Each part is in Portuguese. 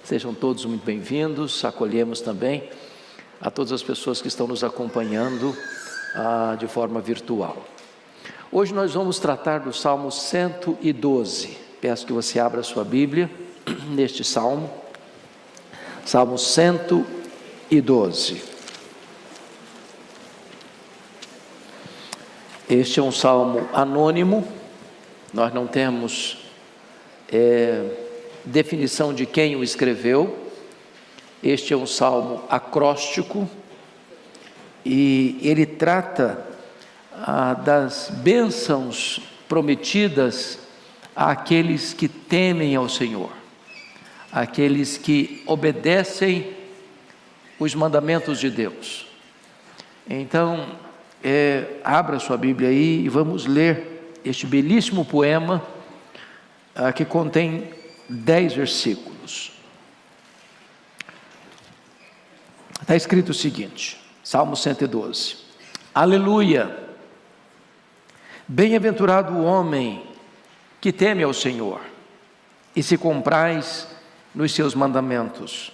Sejam todos muito bem-vindos. Acolhemos também a todas as pessoas que estão nos acompanhando de forma virtual. Hoje nós vamos tratar do Salmo 112. Peço que você abra a sua Bíblia neste Salmo. Salmo 112. Este é um salmo anônimo. Nós não temos definição de quem o escreveu. Este é um salmo acróstico e ele trata das bênçãos prometidas àqueles que temem ao Senhor, àqueles que obedecem os mandamentos de Deus. Então, abra sua Bíblia aí e vamos ler este belíssimo poema que contém 10 versículos. Está escrito o seguinte, Salmo 112: Aleluia! Bem-aventurado o homem que teme ao Senhor e se compraz nos seus mandamentos.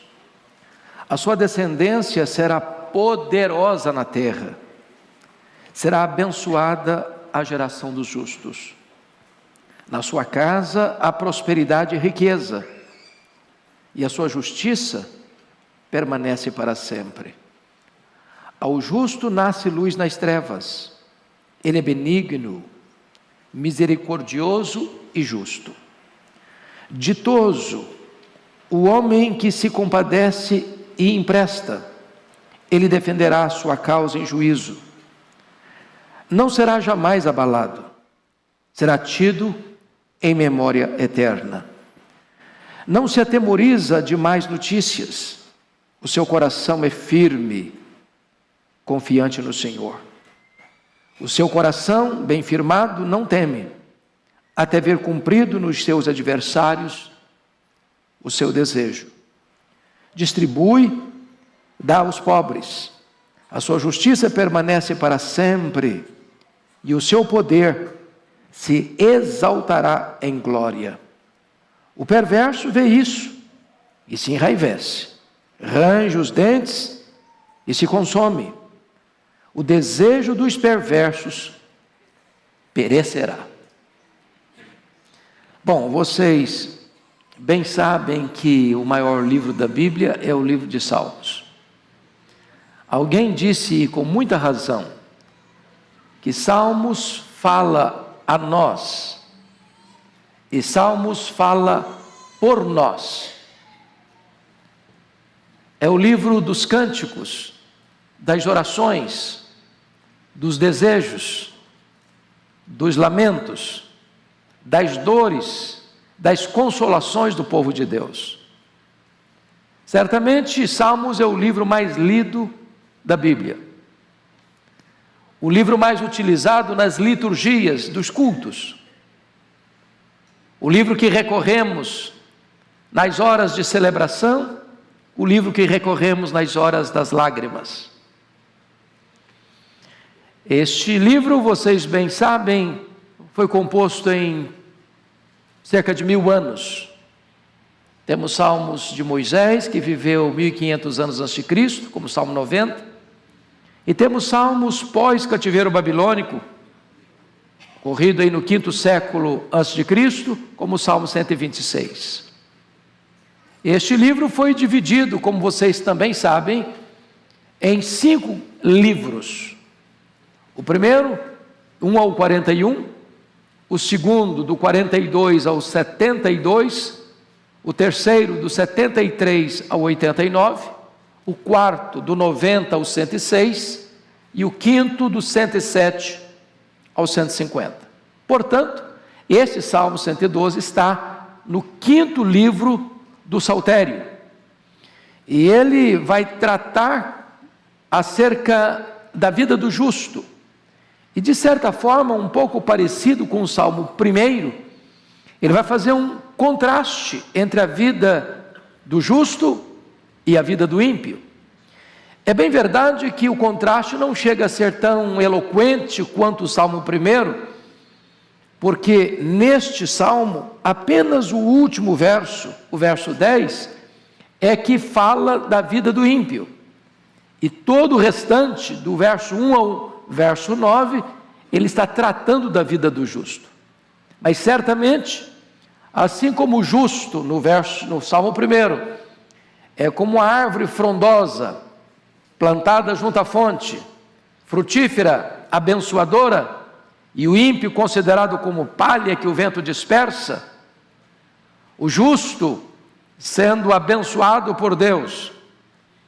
A sua descendência será poderosa na terra, será abençoada a geração dos justos. Na sua casa há prosperidade e riqueza, e a sua justiça permanece para sempre. Ao justo nasce luz nas trevas, ele é benigno, misericordioso e justo. Ditoso o homem que se compadece e empresta, ele defenderá a sua causa em juízo. Não será jamais abalado, será tido em memória eterna. Não se atemoriza de más notícias, o seu coração é firme, confiante no Senhor. O seu coração, bem firmado, não teme, até ver cumprido nos seus adversários o seu desejo. Distribui, dá aos pobres, a sua justiça permanece para sempre, e o seu poder se exaltará em glória. O perverso vê isso e se enraivece, range os dentes e se consome. O desejo dos perversos perecerá. Bom, vocês bem sabem que o maior livro da Bíblia é o livro de Salmos. Alguém disse com muita razão que Salmos fala a nós, e Salmos fala por nós. É o livro dos cânticos, das orações, dos desejos, dos lamentos, das dores, das consolações do povo de Deus. Certamente, Salmos é o livro mais lido da Bíblia. O livro mais utilizado nas liturgias dos cultos. O livro que recorremos nas horas de celebração, o livro que recorremos nas horas das lágrimas. Este livro, vocês bem sabem, foi composto em cerca de 1000 anos. Temos salmos de Moisés, que viveu 1500 anos antes de Cristo, como o Salmo 90. E temos salmos pós-cativeiro babilônico, ocorrido aí no 5º século antes de Cristo, como o Salmo 126. Este livro foi dividido, como vocês também sabem, em 5 livros. O primeiro, 1 ao 41, o segundo, do 42 ao 72, o terceiro, do 73 ao 89, o quarto, do 90 ao 106, e o quinto, do 107 ao 150. Portanto, este Salmo 112 está no 5º livro do Saltério, e ele vai tratar acerca da vida do justo, e de certa forma um pouco parecido com o Salmo 1, ele vai fazer um contraste entre a vida do justo e a vida do ímpio. É bem verdade que o contraste não chega a ser tão eloquente quanto o Salmo 1, porque neste Salmo, apenas o último verso, o verso 10, é que fala da vida do ímpio. E todo o restante, do verso 1 ao verso 9, ele está tratando da vida do justo. Mas certamente, assim como o justo, no Salmo 1, é como uma árvore frondosa, plantada junto à fonte, frutífera, abençoadora, e o ímpio considerado como palha que o vento dispersa, o justo sendo abençoado por Deus,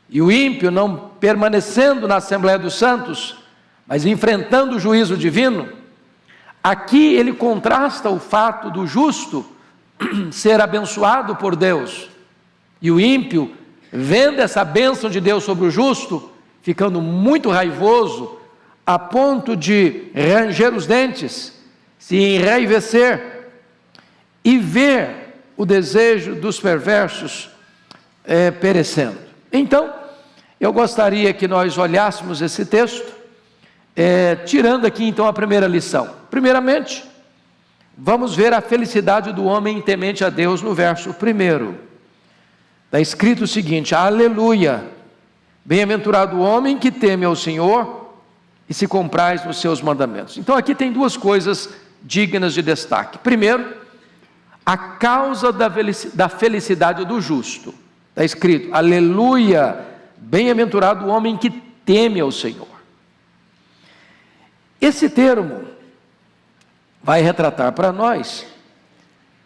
e o ímpio não permanecendo na Assembleia dos Santos, mas enfrentando o juízo divino, aqui ele contrasta o fato do justo ser abençoado por Deus, e o ímpio, vendo essa bênção de Deus sobre o justo, ficando muito raivoso, a ponto de ranger os dentes, se enraivecer, e ver o desejo dos perversos perecendo. Então, eu gostaria que nós olhássemos esse texto, tirando aqui então a primeira lição. Primeiramente, vamos ver a felicidade do homem temente a Deus no verso 1. Está escrito o seguinte: aleluia, bem-aventurado o homem que teme ao Senhor e se compraz nos seus mandamentos. Então aqui tem duas coisas dignas de destaque. Primeiro, a causa da felicidade do justo. Está escrito, aleluia, bem-aventurado o homem que teme ao Senhor. Esse termo vai retratar para nós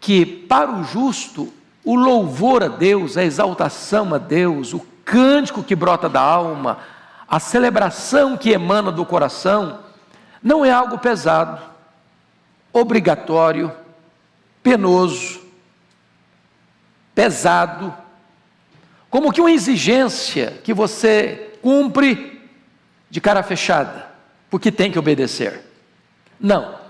que para o justo, o louvor a Deus, a exaltação a Deus, o cântico que brota da alma, a celebração que emana do coração, não é algo pesado, obrigatório, penoso, pesado, como que uma exigência que você cumpre de cara fechada, porque tem que obedecer. Não.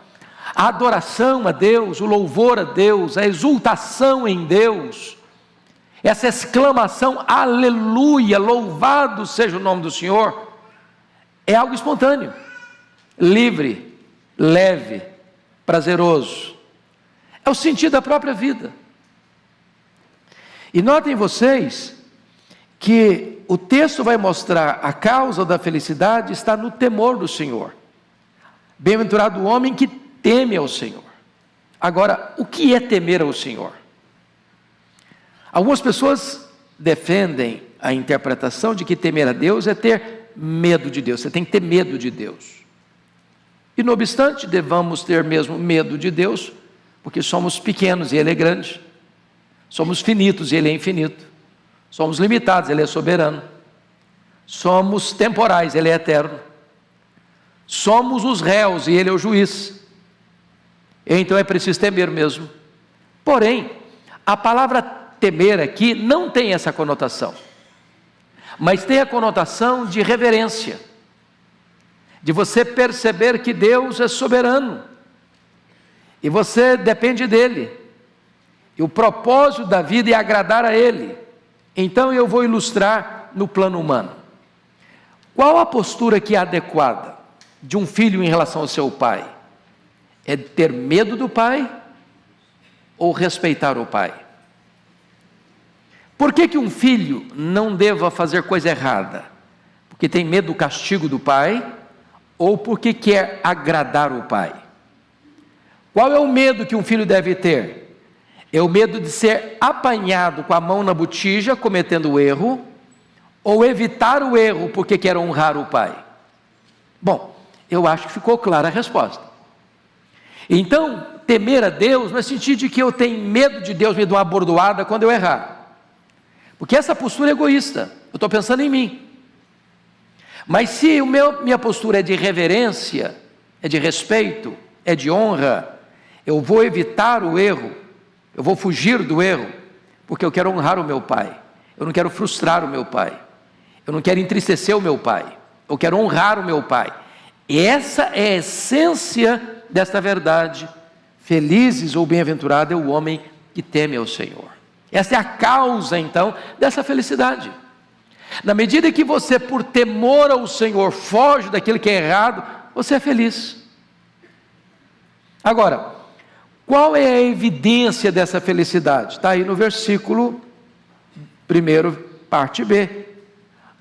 A adoração a Deus, o louvor a Deus, a exultação em Deus, essa exclamação, aleluia, louvado seja o nome do Senhor, é algo espontâneo, livre, leve, prazeroso. É o sentido da própria vida. E notem vocês que o texto vai mostrar a causa da felicidade está no temor do Senhor. Bem-aventurado o homem que teme ao Senhor. Agora, o que é temer ao Senhor? Algumas pessoas defendem a interpretação de que temer a Deus é ter medo de Deus. Você tem que ter medo de Deus. E não obstante, devamos ter mesmo medo de Deus, porque somos pequenos e Ele é grande. Somos finitos e Ele é infinito. Somos limitados, Ele é soberano. Somos temporais, Ele é eterno. Somos os réus e Ele é o juiz. Então é preciso temer mesmo. Porém, a palavra temer aqui não tem essa conotação, mas tem a conotação de reverência, de você perceber que Deus é soberano, e você depende dEle, e o propósito da vida é agradar a Ele. Então eu vou ilustrar no plano humano. Qual a postura que é adequada de um filho em relação ao seu pai? É ter medo do pai ou respeitar o pai? Por que um filho não deva fazer coisa errada? Porque tem medo do castigo do pai ou porque quer agradar o pai? Qual é o medo que um filho deve ter? É o medo de ser apanhado com a mão na botija, cometendo o erro, ou evitar o erro porque quer honrar o pai? Bom, eu acho que ficou clara a resposta. Então, temer a Deus no sentido de que eu tenho medo de Deus me dar uma bordoada quando eu errar. Porque essa postura é egoísta, eu estou pensando em mim. Mas se minha postura é de reverência, é de respeito, é de honra, eu vou evitar o erro, eu vou fugir do erro, porque eu quero honrar o meu pai, eu não quero frustrar o meu pai, eu não quero entristecer o meu pai, eu quero honrar o meu pai. E essa é a essência desta verdade. Felizes ou bem-aventurado é o homem que teme ao Senhor. Essa é a causa então dessa felicidade. Na medida que você, por temor ao Senhor, foge daquilo que é errado, você é feliz. Agora, qual é a evidência dessa felicidade? Está aí no versículo Primeiro, parte B.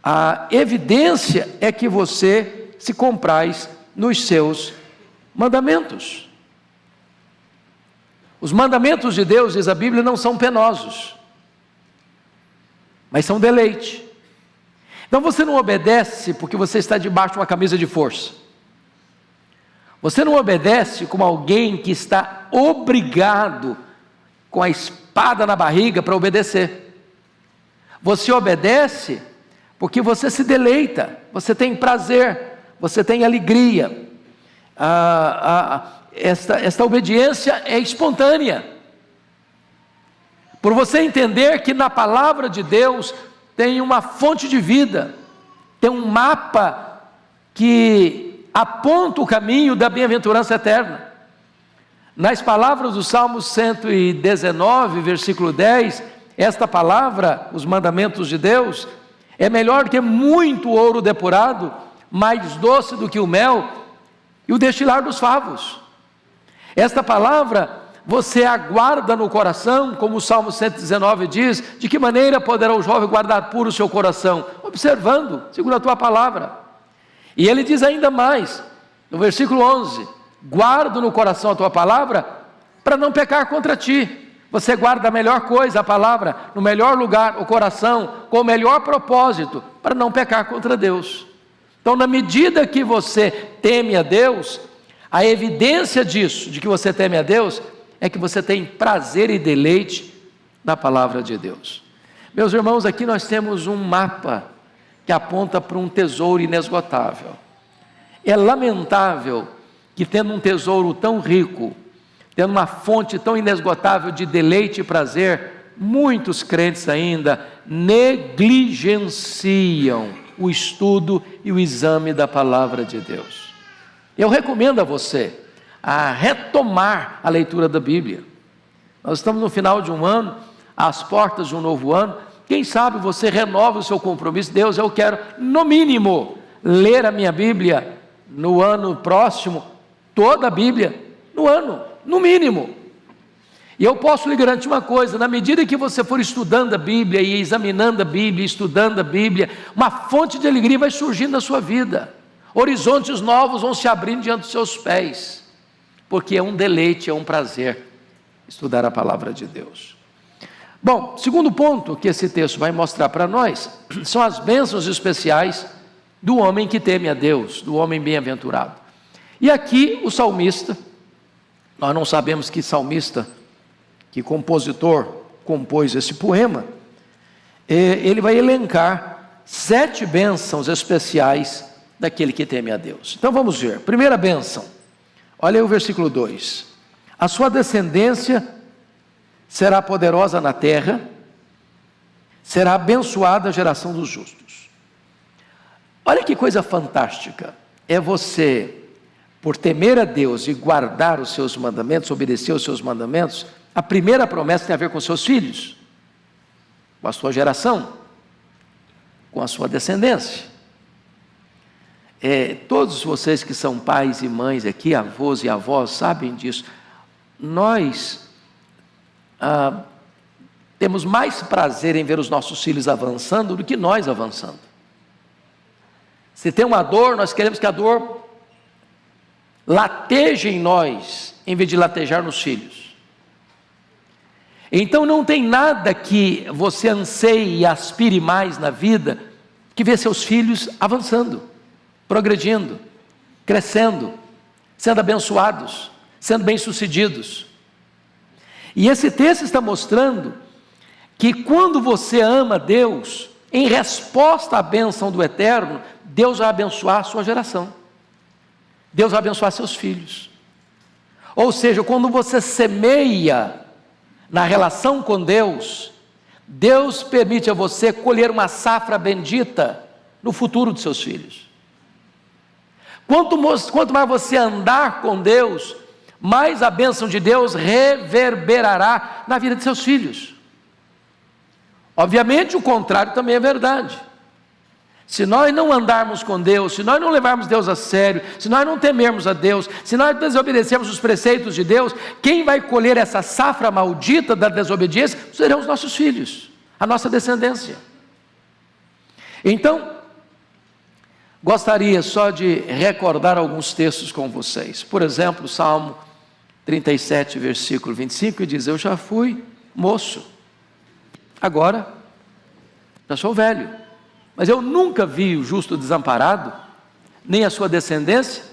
A evidência é que você se compraz nos seus mandamentos. Os mandamentos de Deus, diz a Bíblia, não são penosos, mas são deleite. Então você não obedece porque você está debaixo de uma camisa de força. Você não obedece como alguém que está obrigado com a espada na barriga para obedecer. Você obedece porque você se deleita, você tem prazer, você tem alegria. Esta obediência é espontânea. Por você entender que na palavra de Deus tem uma fonte de vida, tem um mapa que aponta o caminho da bem-aventurança eterna. Nas palavras do Salmo 119, versículo 10, esta palavra, os mandamentos de Deus, é melhor do que muito ouro depurado, mais doce do que o mel e o destilar dos favos. Esta palavra você aguarda no coração, como o Salmo 119 diz. De que maneira poderá o jovem guardar puro o seu coração? Observando, segundo a tua palavra. E ele diz ainda mais, no versículo 11: guardo no coração a tua palavra, para não pecar contra ti. Você guarda a melhor coisa, a palavra, no melhor lugar, o coração, com o melhor propósito, para não pecar contra Deus. Então, na medida que você teme a Deus, a evidência disso, de que você teme a Deus, é que você tem prazer e deleite na palavra de Deus. Meus irmãos, aqui nós temos um mapa que aponta para um tesouro inesgotável. É lamentável que, tendo um tesouro tão rico, tendo uma fonte tão inesgotável de deleite e prazer, muitos crentes ainda negligenciam o estudo e o exame da palavra de Deus. Eu recomendo a você a retomar a leitura da Bíblia. Nós estamos no final de um ano, às portas de um novo ano. Quem sabe você renova o seu compromisso. Deus, eu quero, no mínimo, ler a minha Bíblia no ano próximo, toda a Bíblia, no ano, no mínimo. E eu posso lhe garantir uma coisa: na medida que você for estudando a Bíblia e examinando a Bíblia, estudando a Bíblia, uma fonte de alegria vai surgindo na sua vida, horizontes novos vão se abrindo diante dos seus pés, porque é um deleite, é um prazer estudar a palavra de Deus. Bom, segundo ponto que esse texto vai mostrar para nós, são as bênçãos especiais do homem que teme a Deus, do homem bem-aventurado. E aqui o salmista, nós não sabemos que salmista, que compositor compôs esse poema, ele vai elencar 7 bênçãos especiais daquele que teme a Deus. Então vamos ver. Primeira bênção, olha aí o versículo 2: a sua descendência será poderosa na terra, será abençoada a geração dos justos. Olha que coisa fantástica, é você, por temer a Deus e guardar os seus mandamentos, obedecer os seus mandamentos. A primeira promessa tem a ver com seus filhos, com a sua geração, com a sua descendência. Todos vocês que são pais e mães aqui, avós e avós, sabem disso. Nós temos mais prazer em ver os nossos filhos avançando do que nós avançando. Se tem uma dor, nós queremos que a dor lateje em nós, em vez de latejar nos filhos. Então não tem nada que você anseie e aspire mais na vida que ver seus filhos avançando, progredindo, crescendo, sendo abençoados, sendo bem-sucedidos. E esse texto está mostrando que quando você ama Deus, em resposta à bênção do Eterno, Deus vai abençoar a sua geração, Deus vai abençoar seus filhos. Ou seja, quando você semeia na relação com Deus, Deus permite a você colher uma safra bendita no futuro de seus filhos. Quanto mais você andar com Deus, mais a bênção de Deus reverberará na vida de seus filhos. Obviamente o contrário também é verdade. Se nós não andarmos com Deus, se nós não levarmos Deus a sério, se nós não temermos a Deus, se nós desobedecermos os preceitos de Deus, quem vai colher essa safra maldita da desobediência serão os nossos filhos, a nossa descendência. Então, gostaria só de recordar alguns textos com vocês. Por exemplo, Salmo 37, versículo 25, que diz: eu já fui moço, agora já sou velho, mas eu nunca vi o justo desamparado, nem a sua descendência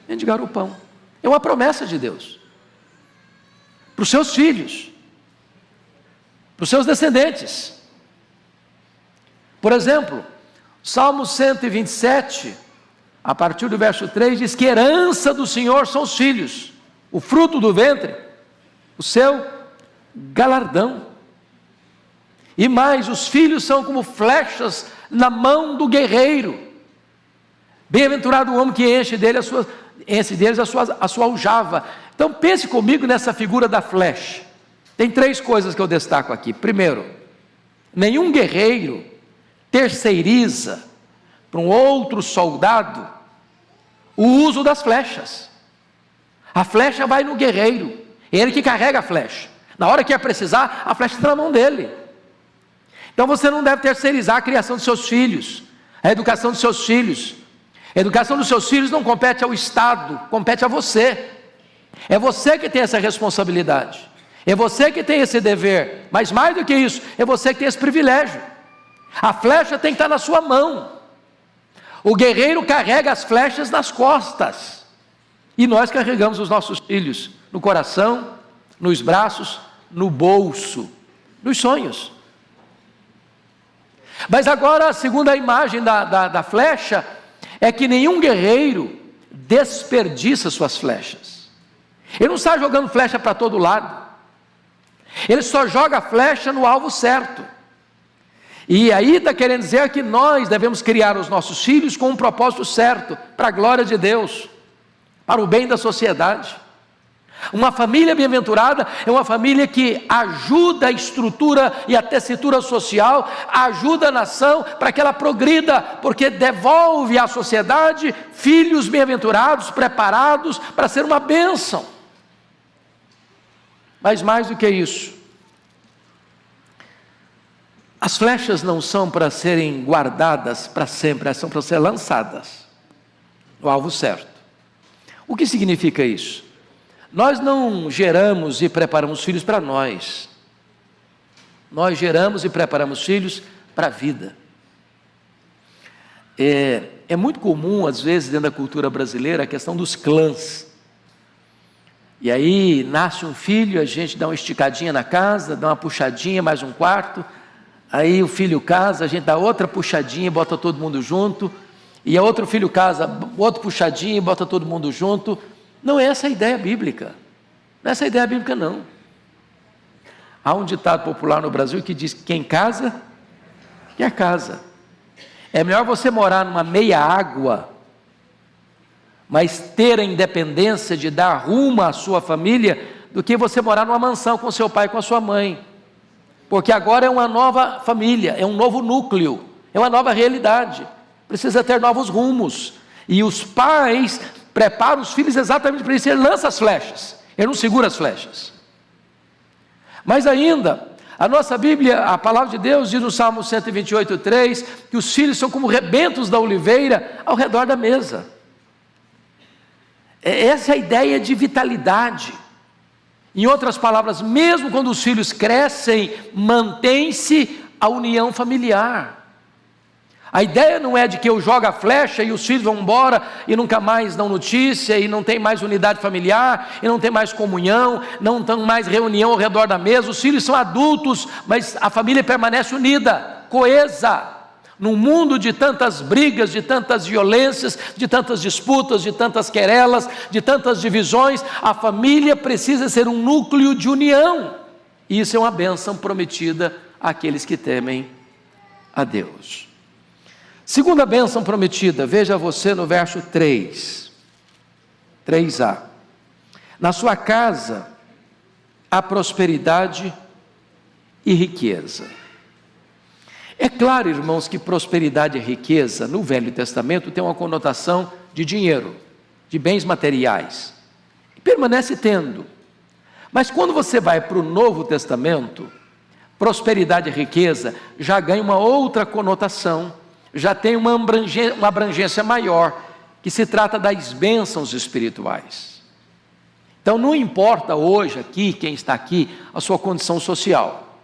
mendigar o pão. É uma promessa de Deus para os seus filhos, para os seus descendentes. Por exemplo, Salmo 127, a partir do verso 3, diz que herança do Senhor são os filhos, o fruto do ventre, o seu galardão. E mais, os filhos são como flechas na mão do guerreiro. Bem-aventurado o homem que enche deles a sua aljava. Então pense comigo nessa figura da flecha. Tem três coisas que eu destaco aqui. Primeiro, nenhum guerreiro terceiriza para um outro soldado o uso das flechas. A flecha vai no guerreiro, ele que carrega a flecha. Na hora que é precisar, a flecha está na mão dele. Então você não deve terceirizar a criação dos seus filhos, a educação dos seus filhos. A educação dos seus filhos não compete ao Estado, compete a você. É você que tem essa responsabilidade, é você que tem esse dever, mas mais do que isso, é você que tem esse privilégio. A flecha tem que estar na sua mão. O guerreiro carrega as flechas nas costas, e nós carregamos os nossos filhos no coração, nos braços, no bolso, nos sonhos. Mas agora a segunda imagem da flecha é que nenhum guerreiro desperdiça suas flechas. Ele não está jogando flecha para todo lado, ele só joga a flecha no alvo certo. E aí está querendo dizer que nós devemos criar os nossos filhos com um propósito certo, para a glória de Deus, para o bem da sociedade. Uma família bem-aventurada é uma família que ajuda a estrutura e a tessitura social, ajuda a nação para que ela progrida, porque devolve à sociedade filhos bem-aventurados, preparados para ser uma bênção. Mas mais do que isso, as flechas não são para serem guardadas para sempre, elas são para ser lançadas no alvo certo. O que significa isso? Nós não geramos e preparamos filhos para nós. Nós geramos e preparamos filhos para a vida. É muito comum, às vezes, dentro da cultura brasileira, a questão dos clãs. E aí, nasce um filho, a gente dá uma esticadinha na casa, dá uma puxadinha, mais um quarto. Aí o filho casa, a gente dá outra puxadinha e bota todo mundo junto. E a outro filho casa, outro puxadinho e bota todo mundo junto. Não é essa a ideia bíblica. Não é essa a ideia bíblica, não. Há um ditado popular no Brasil que diz: quem casa, quer casa. É melhor você morar numa meia água, mas ter a independência de dar rumo à sua família, do que você morar numa mansão com seu pai e com a sua mãe. Porque agora é uma nova família, é um novo núcleo, é uma nova realidade. Precisa ter novos rumos. E os pais preparam os filhos exatamente para isso. Ele lança as flechas, ele não segura as flechas. Mas ainda, a nossa Bíblia, a palavra de Deus diz no Salmo 128:3, que os filhos são como rebentos da oliveira ao redor da mesa. Essa é a ideia de vitalidade. Em outras palavras, mesmo quando os filhos crescem, mantém-se a união familiar. A ideia não é de que eu jogo a flecha e os filhos vão embora e nunca mais dão notícia, e não tem mais unidade familiar, e não tem mais comunhão, não tem mais reunião ao redor da mesa. Os filhos são adultos, mas a família permanece unida, coesa. Num mundo de tantas brigas, de tantas violências, de tantas disputas, de tantas querelas, de tantas divisões, a família precisa ser um núcleo de união. E isso é uma bênção prometida àqueles que temem a Deus. Segunda bênção prometida, veja você no verso 3a. Na sua casa há prosperidade e riqueza. É claro, irmãos, que prosperidade e riqueza no Velho Testamento tem uma conotação de dinheiro, de bens materiais, e permanece tendo. Mas quando você vai para o Novo Testamento, prosperidade e riqueza já ganha uma outra conotação, já tem uma abrangência maior, que se trata das bênçãos espirituais. Então não importa hoje aqui, quem está aqui, a sua condição social.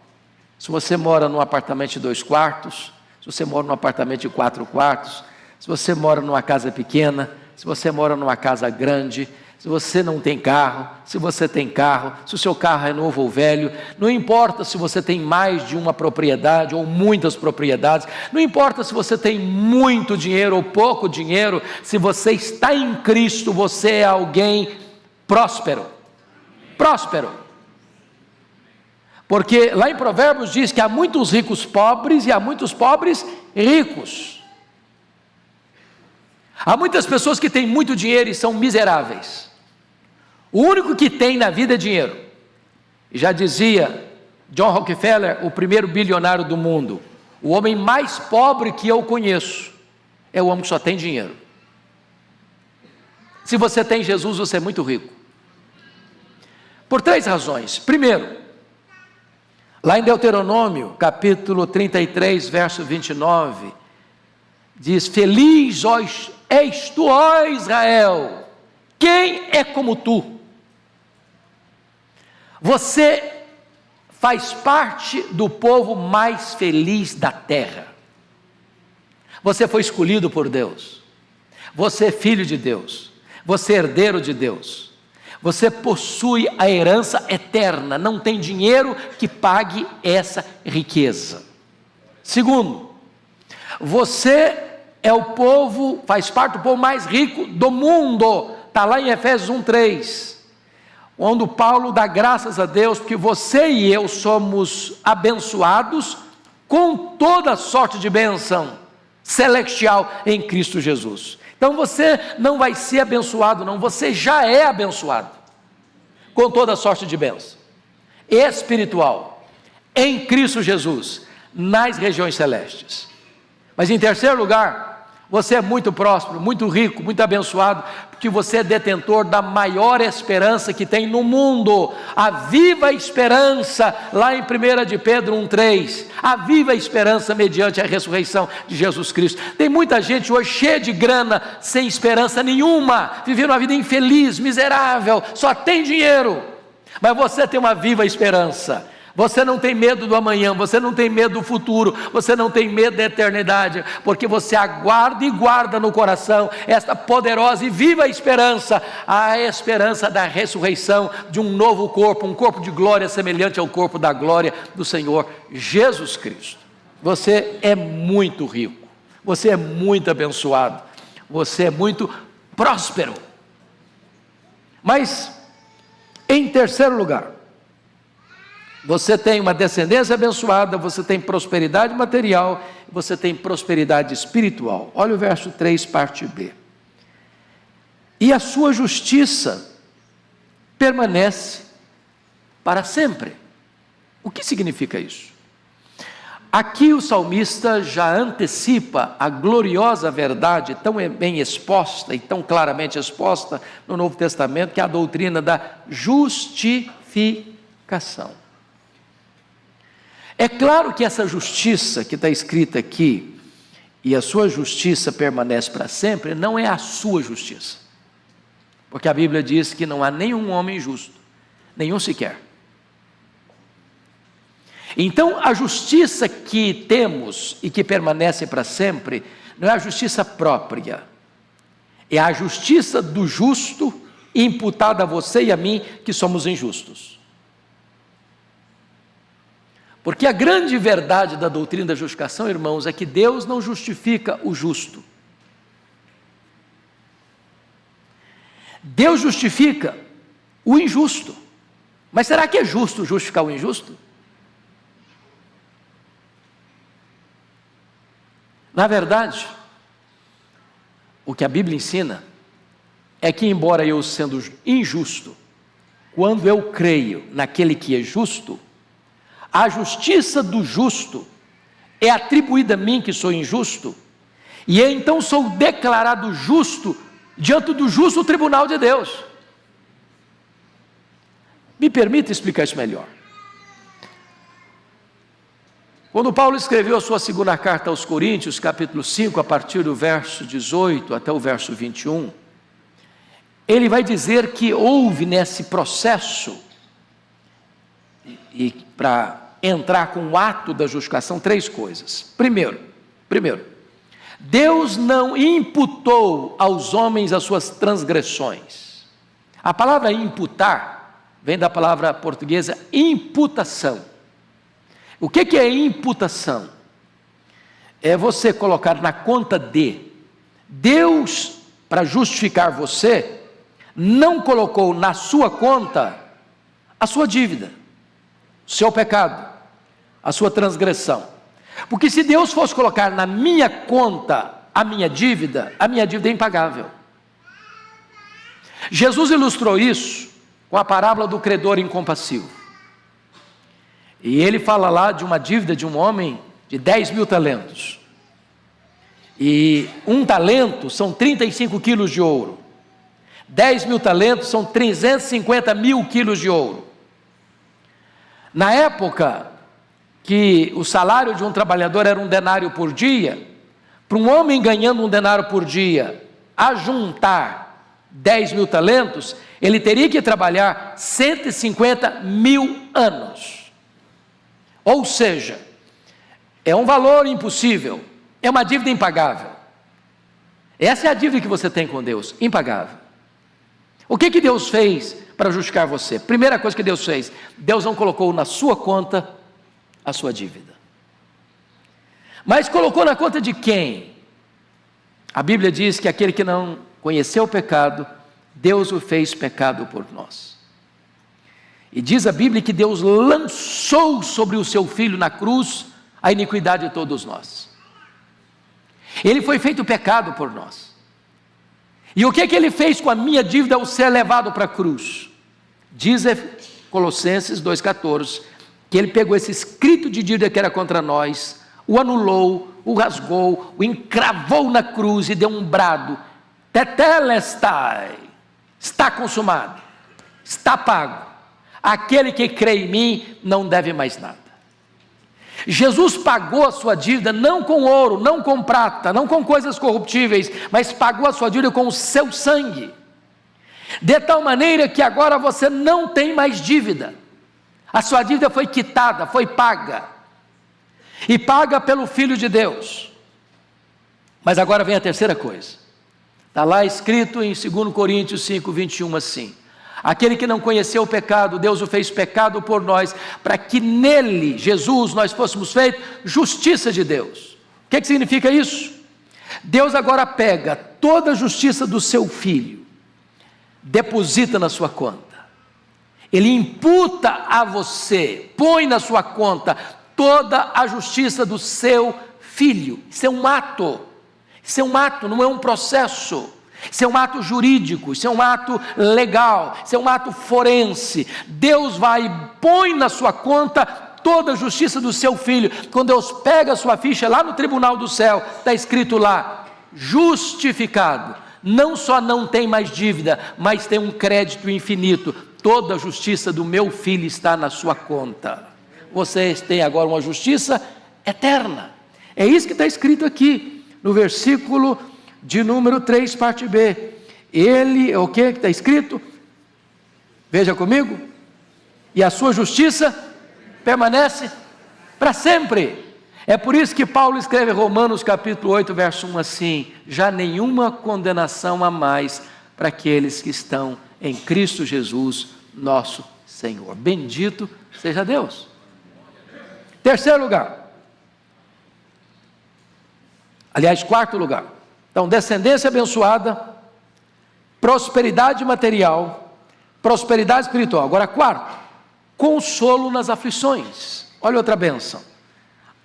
Se você mora num apartamento de 2 quartos, se você mora num apartamento de 4 quartos, se você mora numa casa pequena, se você mora numa casa grande, se você não tem carro, se você tem carro, se o seu carro é novo ou velho, não importa se você tem mais de uma propriedade ou muitas propriedades, não importa se você tem muito dinheiro ou pouco dinheiro, se você está em Cristo, você é alguém próspero. Próspero. Porque lá em Provérbios diz que há muitos ricos pobres e há muitos pobres ricos. Há muitas pessoas que têm muito dinheiro e são miseráveis. O único que tem na vida é dinheiro. E já dizia John Rockefeller, o primeiro bilionário do mundo, o homem mais pobre que eu conheço é o homem que só tem dinheiro. Se você tem Jesus, você é muito rico. Por 3 razões. Primeiro, lá em Deuteronômio, capítulo 33, verso 29, diz: feliz és tu, ó Israel, quem é como tu? Você faz parte do povo mais feliz da terra. Você foi escolhido por Deus. Você é filho de Deus. Você é herdeiro de Deus. Você possui a herança eterna. Não tem dinheiro que pague essa riqueza. Segundo, você é o povo, faz parte do povo mais rico do mundo. Está lá em Efésios 1:3. Onde Paulo dá graças a Deus, porque você e eu somos abençoados com toda sorte de bênção celestial em Cristo Jesus. Então você não vai ser abençoado não, você já é abençoado com toda sorte de bênção espiritual em Cristo Jesus, nas regiões celestes. Mas em terceiro lugar, você é muito próspero, muito rico, muito abençoado, porque você é detentor da maior esperança que tem no mundo, a viva esperança, lá em 1 de Pedro 1:3, a viva esperança mediante a ressurreição de Jesus Cristo. Tem muita gente hoje cheia de grana, sem esperança nenhuma, vivendo uma vida infeliz, miserável, só tem dinheiro, mas você tem uma viva esperança. Você não tem medo do amanhã, você não tem medo do futuro, você não tem medo da eternidade, porque você aguarda e guarda no coração esta poderosa e viva esperança, a esperança da ressurreição de um novo corpo, um corpo de glória semelhante ao corpo da glória do Senhor Jesus Cristo. Você é muito rico, você é muito abençoado, você é muito próspero. Mas, em terceiro lugar, você tem uma descendência abençoada, você tem prosperidade material, você tem prosperidade espiritual. Olha o verso 3, parte B. E a sua justiça permanece para sempre. O que significa isso? Aqui o salmista já antecipa a gloriosa verdade tão bem exposta e tão claramente exposta no Novo Testamento, que é a doutrina da justificação. É claro que essa justiça que está escrita aqui, e a sua justiça permanece para sempre, não é a sua justiça, porque a Bíblia diz que não há nenhum homem justo, nenhum sequer. Então a justiça que temos e que permanece para sempre, não é a justiça própria, é a justiça do justo imputada a você e a mim, que somos injustos. Porque a grande verdade da doutrina da justificação, irmãos, é que Deus não justifica o justo. Deus justifica o injusto. Mas será que é justo justificar o injusto? Na verdade, o que a Bíblia ensina é que, embora eu sendo injusto, quando eu creio naquele que é justo, a justiça do justo é atribuída a mim, que sou injusto, e eu então sou declarado justo diante do justo tribunal de Deus. Me permita explicar isso melhor. Quando Paulo escreveu a sua segunda carta aos Coríntios, capítulo 5, a partir do verso 18 até o verso 21, ele vai dizer que houve nesse processo, e para entrar com o ato da justificação, 3 coisas. Primeiro, Deus não imputou aos homens as suas transgressões. A palavra imputar vem da palavra portuguesa imputação. O que é imputação? É você colocar na conta de Deus, para justificar você, não colocou na sua conta a sua dívida, o seu pecado, a sua transgressão. Porque se Deus fosse colocar na minha conta a minha dívida é impagável. Jesus ilustrou isso com a parábola do credor incompassivo. E ele fala lá de uma dívida de um homem de 10.000 talentos. E 1 talento são 35 quilos de ouro. 10.000 talentos são 350.000 quilos de ouro. Na época que o salário de um trabalhador era 1 denário por dia, para um homem ganhando 1 denário por dia, ajuntar 10.000 talentos, ele teria que trabalhar 150.000 anos. Ou seja, é um valor impossível, é uma dívida impagável. Essa é a dívida que você tem com Deus, impagável. O que Deus fez para justificar você? Primeira coisa que Deus fez, Deus não colocou na sua conta a sua dívida. Mas colocou na conta de quem? A Bíblia diz que aquele que não conheceu o pecado, Deus o fez pecado por nós. E diz a Bíblia que Deus lançou sobre o seu Filho na cruz a iniquidade de todos nós. Ele foi feito pecado por nós. E o que ele fez com a minha dívida ao ser levado para a cruz? Diz Colossenses 2,14, que ele pegou esse escrito de dívida que era contra nós, o anulou, o rasgou, o encravou na cruz e deu um brado: tetelestai, está consumado, está pago. Aquele que crê em mim não deve mais nada. Jesus pagou a sua dívida não com ouro, não com prata, não com coisas corruptíveis, mas pagou a sua dívida com o seu sangue, de tal maneira que agora você não tem mais dívida. A sua dívida foi quitada, foi paga, e paga pelo Filho de Deus. Mas agora vem a terceira coisa, está lá escrito em 2 Coríntios 5, 21 assim: aquele que não conheceu o pecado, Deus o fez pecado por nós, para que nele, Jesus, nós fôssemos feitos justiça de Deus. O que significa isso? Deus agora pega toda a justiça do seu Filho, deposita na sua conta. Ele imputa a você, põe na sua conta toda a justiça do seu Filho. Isso é um ato, não é um processo. Isso é um ato jurídico, isso é um ato legal, isso é um ato forense. Deus vai e põe na sua conta toda a justiça do seu Filho. Quando Deus pega a sua ficha lá no tribunal do céu, está escrito lá: justificado. Não só não tem mais dívida, mas tem um crédito infinito. Toda a justiça do meu Filho está na sua conta. Vocês têm agora uma justiça eterna. É isso que está escrito aqui no versículo de número 3, parte B. Ele, o que está escrito? Veja comigo: e a sua justiça permanece para sempre. É por isso que Paulo escreve Romanos capítulo 8, verso 1 assim: já nenhuma condenação há mais para aqueles que estão em Cristo Jesus, nosso Senhor. Bendito seja Deus. Terceiro lugar, aliás, quarto lugar. Então, descendência abençoada, prosperidade material, prosperidade espiritual. Agora, quarto, consolo nas aflições. Olha outra bênção: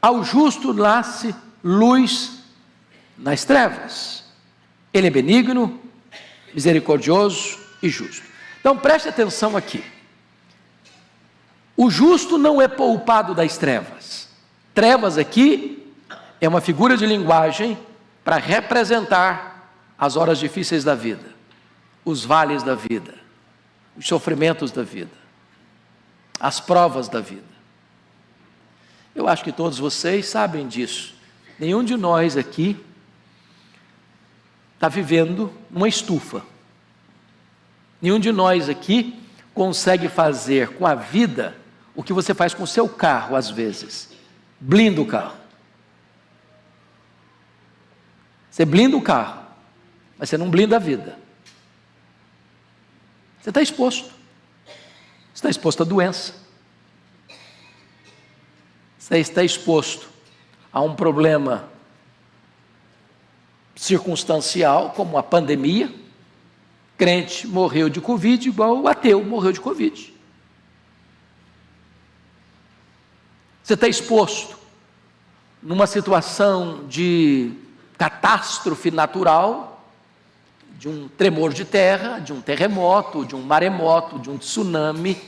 ao justo nasce luz nas trevas. Ele é benigno, misericordioso e justo. Então preste atenção aqui. O justo não é poupado das trevas. Trevas aqui é uma figura de linguagem para representar as horas difíceis da vida, os vales da vida, os sofrimentos da vida, as provas da vida. Eu acho que todos vocês sabem disso. Nenhum de nós aqui está vivendo numa estufa. Nenhum de nós aqui consegue fazer com a vida o que você faz com o seu carro às vezes. Blinda o carro. Você blinda o carro, mas você não blinda a vida. Você está exposto. Você está exposto à doença. Você está exposto a um problema circunstancial, como a pandemia. Crente morreu de Covid, igual o ateu morreu de Covid. Você está exposto numa situação de catástrofe natural, de um tremor de terra, de um terremoto, de um maremoto, de um tsunami,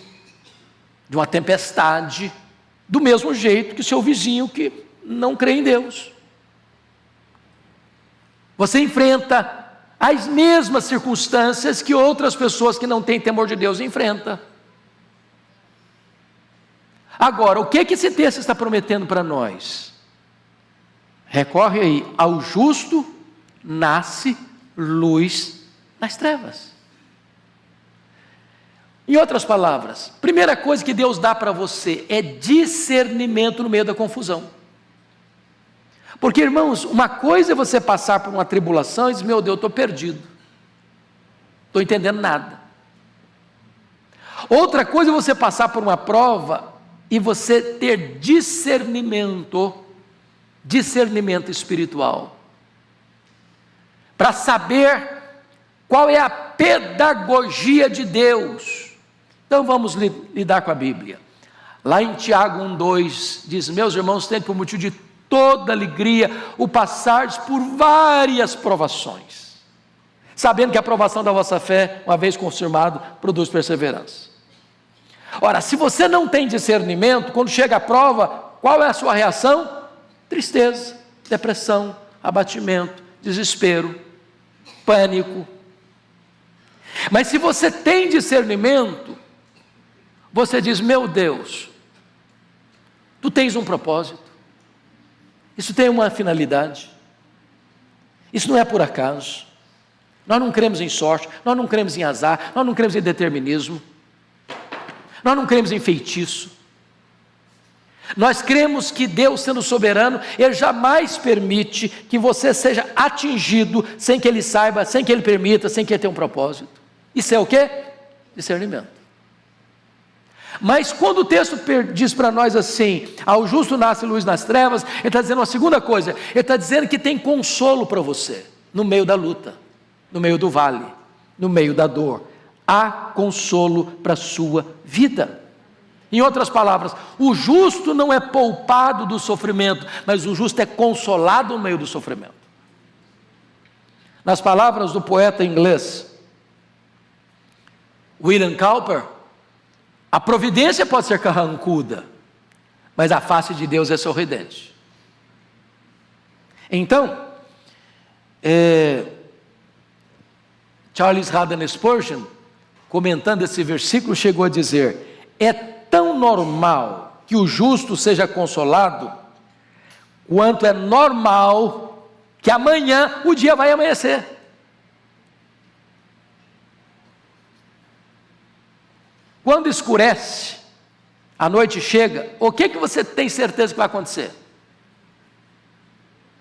de uma tempestade, do mesmo jeito que o seu vizinho que não crê em Deus. Você enfrenta as mesmas circunstâncias que outras pessoas que não têm temor de Deus enfrentam. Agora, o que esse texto está prometendo para nós? Recorre aí, ao justo nasce luz nas trevas. Em outras palavras, primeira coisa que Deus dá para você é discernimento no meio da confusão. Porque, irmãos, uma coisa é você passar por uma tribulação e dizer, meu Deus, eu estou perdido, estou entendendo nada. Outra coisa é você passar por uma prova e você ter discernimento espiritual, para saber qual é a pedagogia de Deus. Então vamos lidar com a Bíblia. Lá em Tiago 1,2 diz, meus irmãos, tende por motivo de toda alegria o passardes por várias provações, sabendo que a provação da vossa fé, uma vez confirmado, produz perseverança. Ora, se você não tem discernimento, quando chega a prova, qual é a sua reação? Tristeza, depressão, abatimento, desespero, pânico. Mas se você tem discernimento, você diz, meu Deus, tu tens um propósito, isso tem uma finalidade, isso não é por acaso, nós não cremos em sorte, nós não cremos em azar, nós não cremos em determinismo, nós não cremos em feitiço, nós cremos que Deus, sendo soberano, Ele jamais permite que você seja atingido sem que Ele saiba, sem que Ele permita, sem que Ele tenha um propósito. Isso é o quê? Discernimento. Mas quando o texto diz para nós assim, ao justo nasce luz nas trevas, ele está dizendo uma segunda coisa, ele está dizendo que tem consolo para você, no meio da luta, no meio do vale, no meio da dor, há consolo para a sua vida. Em outras palavras, o justo não é poupado do sofrimento, mas o justo é consolado no meio do sofrimento. Nas palavras do poeta inglês William Cowper, a providência pode ser carrancuda, mas a face de Deus é sorridente. Então, Charles Haddon Spurgeon, comentando esse versículo, chegou a dizer, é tão normal que o justo seja consolado, quanto é normal que amanhã o dia vai amanhecer. Quando escurece, a noite chega, o que você tem certeza que vai acontecer?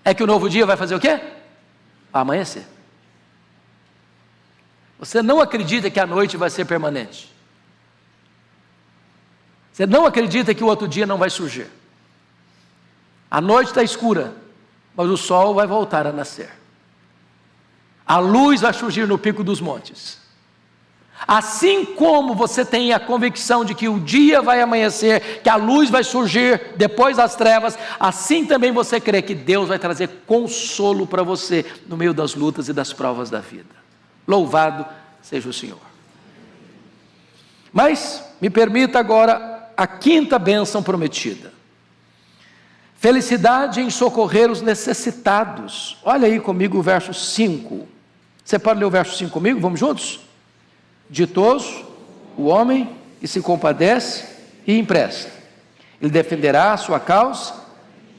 É que o novo dia vai fazer o quê? Vai amanhecer. Você não acredita que a noite vai ser permanente. Você não acredita que o outro dia não vai surgir. A noite está escura, mas o sol vai voltar a nascer. A luz vai surgir no pico dos montes. Assim como você tem a convicção de que o dia vai amanhecer, que a luz vai surgir depois das trevas, assim também você crê que Deus vai trazer consolo para você no meio das lutas e das provas da vida. Louvado seja o Senhor. Mas me permita agora a quinta bênção prometida. Felicidade em socorrer os necessitados. Olha aí comigo o verso 5. Você pode ler o verso 5 comigo? Vamos juntos? Ditoso o homem que se compadece e empresta. Ele defenderá a sua causa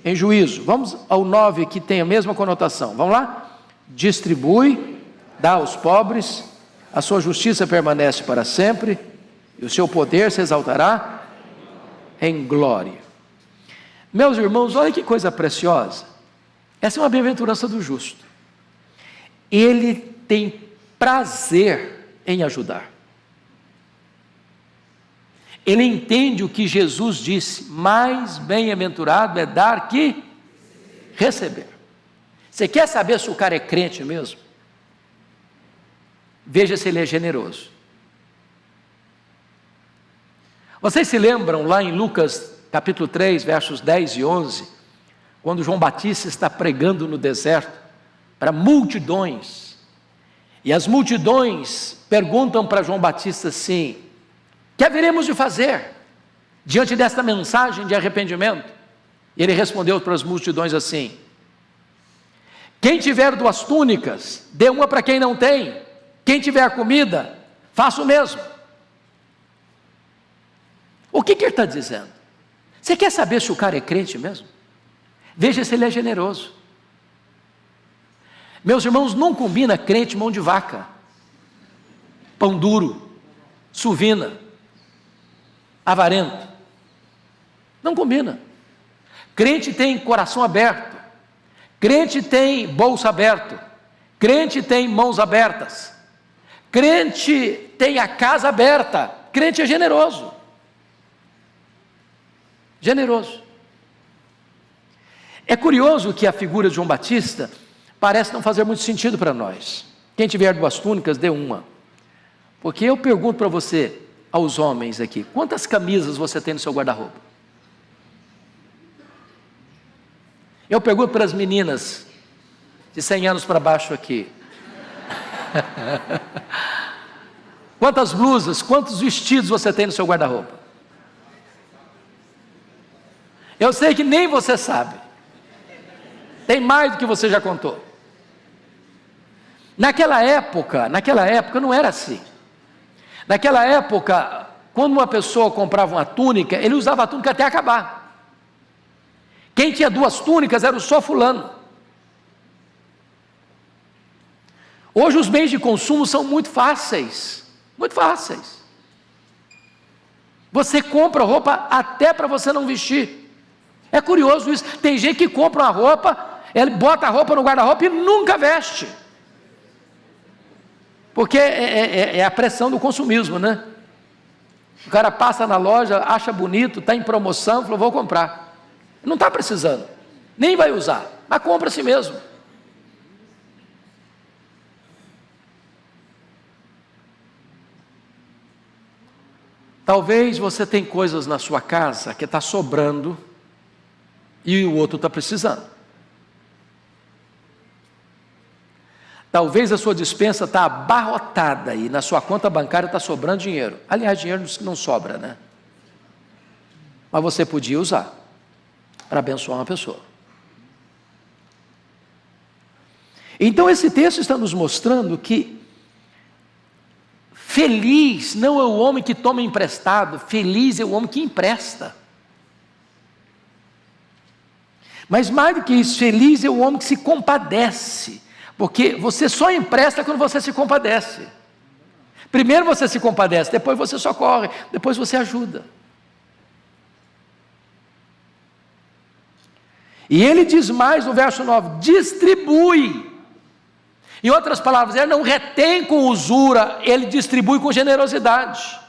em juízo. Vamos ao 9, que tem a mesma conotação. Vamos lá? Distribui, dá aos pobres, a sua justiça permanece para sempre, e o seu poder se exaltará em glória. Meus irmãos, olha que coisa preciosa. Essa é uma bem-aventurança do justo. Ele tem prazer em ajudar. Ele entende o que Jesus disse: mais bem-aventurado é dar que receber. Você quer saber se o cara é crente mesmo? Veja se ele é generoso. Vocês se lembram lá em Lucas capítulo 3, versos 10 e 11, quando João Batista está pregando no deserto para multidões, e as multidões perguntam para João Batista assim: o que haveremos de fazer diante desta mensagem de arrependimento? E ele respondeu para as multidões assim: quem tiver 2 túnicas, dê uma para quem não tem. Quem tiver comida, faça o mesmo. O que ele está dizendo? Você quer saber se o cara é crente mesmo? Veja se ele é generoso. Meus irmãos, não combina crente mão de vaca, pão duro, suvina, avarento. Não combina. Crente tem coração aberto, crente tem bolso aberto, crente tem mãos abertas, crente tem a casa aberta, crente é generoso. Generoso. É curioso que a figura de João Batista parece não fazer muito sentido para nós. Quem tiver 2 túnicas, dê uma. Porque eu pergunto para você, aos homens aqui, quantas camisas você tem no seu guarda-roupa? Eu pergunto para as meninas de 100 anos para baixo aqui. Quantas blusas, quantos vestidos você tem no seu guarda-roupa? Eu sei que nem você sabe. Tem mais do que você já contou. Naquela época não era assim. Naquela época, quando uma pessoa comprava uma túnica, ele usava a túnica até acabar. Quem tinha 2 túnicas era o só fulano. Hoje os bens de consumo são muito fáceis. Muito fáceis. Você compra roupa até para você não vestir. É curioso isso. Tem gente que compra uma roupa, ele bota a roupa no guarda-roupa e nunca veste. Porque é a pressão do consumismo, né? O cara passa na loja, acha bonito, está em promoção, falou: vou comprar. Não está precisando, nem vai usar, mas compra a si mesmo. Talvez você tenha coisas na sua casa que está sobrando e o outro está precisando. Talvez a sua despensa está abarrotada e na sua conta bancária está sobrando dinheiro. Aliás, dinheiro não sobra, né? Mas você podia usar para abençoar uma pessoa. Então esse texto está nos mostrando que feliz não é o homem que toma emprestado, feliz é o homem que empresta. Mas mais do que isso, feliz é o homem que se compadece, porque você só empresta quando você se compadece. Primeiro você se compadece, depois você socorre, depois você ajuda. E ele diz mais no verso 9: distribui. Em outras palavras, ele não retém com usura, ele distribui com generosidade.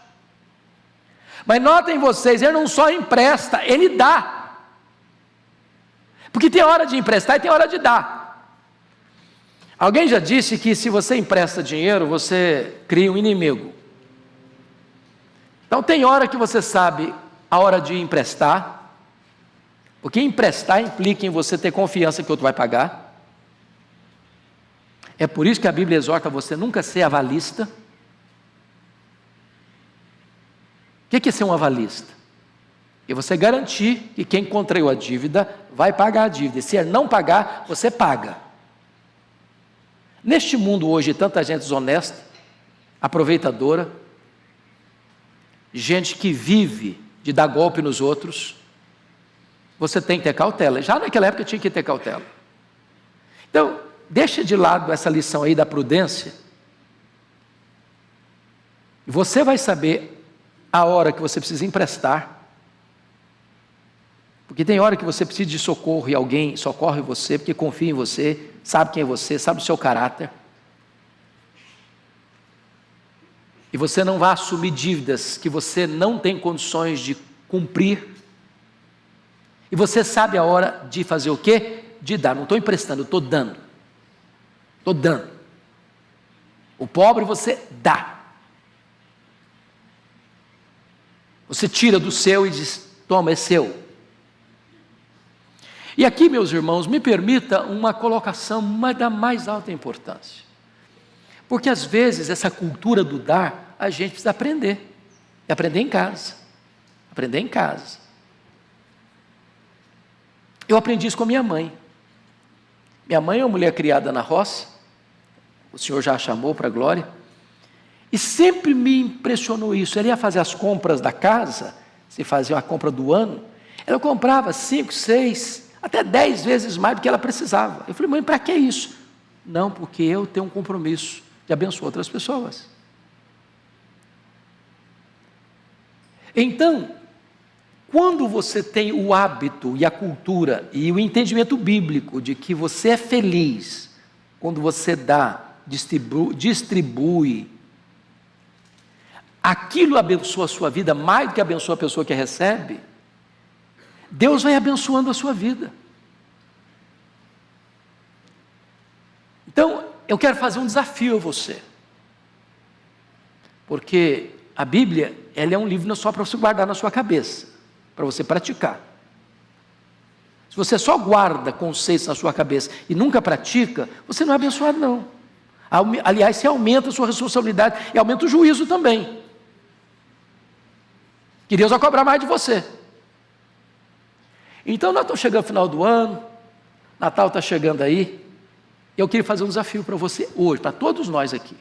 Mas notem vocês, ele não só empresta, ele dá. Porque tem hora de emprestar e tem hora de dar. Alguém já disse que se você empresta dinheiro, você cria um inimigo. Então tem hora que você sabe a hora de emprestar, porque emprestar implica em você ter confiança que o outro vai pagar. É por isso que a Bíblia exorta você nunca ser avalista. O que é ser um avalista? É você garantir que quem contraiu a dívida vai pagar a dívida. E se ele não pagar, você paga. Neste mundo hoje, tanta gente desonesta, aproveitadora, gente que vive de dar golpe nos outros, você tem que ter cautela. Já naquela época tinha que ter cautela. Então, deixa de lado essa lição aí da prudência. Você vai saber a hora que você precisa emprestar. Porque tem hora que você precisa de socorro e alguém socorre você, porque confia em você, sabe quem é você, sabe o seu caráter. E você não vai assumir dívidas que você não tem condições de cumprir. E você sabe a hora de fazer o quê? De dar. Não estou emprestando, eu estou dando. Estou dando. O pobre você dá. Você tira do seu e diz, toma, é seu. E aqui, meus irmãos, me permita uma colocação da mais alta importância. Porque às vezes essa cultura do dar, a gente precisa aprender. E aprender em casa. Aprender em casa. Eu aprendi isso com a minha mãe. Minha mãe é uma mulher criada na roça. O Senhor já a chamou para a glória. E sempre me impressionou isso. Ela ia fazer as compras da casa, se fazia a compra do ano, ela comprava 5, 6, até 10 vezes mais do que ela precisava. Eu falei, mãe, para que isso? Não, porque eu tenho um compromisso de abençoar outras pessoas. Então, quando você tem o hábito e a cultura e o entendimento bíblico de que você é feliz quando você dá, distribui, aquilo abençoa a sua vida mais do que abençoa a pessoa que recebe, Deus vai abençoando a sua vida. Então, eu quero fazer um desafio a você, porque a Bíblia, ela é um livro não só para você guardar na sua cabeça, para você praticar. Se você só guarda conceitos na sua cabeça e nunca pratica, você não é abençoado não. Aliás, você aumenta a sua responsabilidade e aumenta o juízo também, que Deus vai cobrar mais de você. Então nós estamos chegando ao final do ano, Natal está chegando aí, eu queria fazer um desafio para você hoje, para todos nós aqui,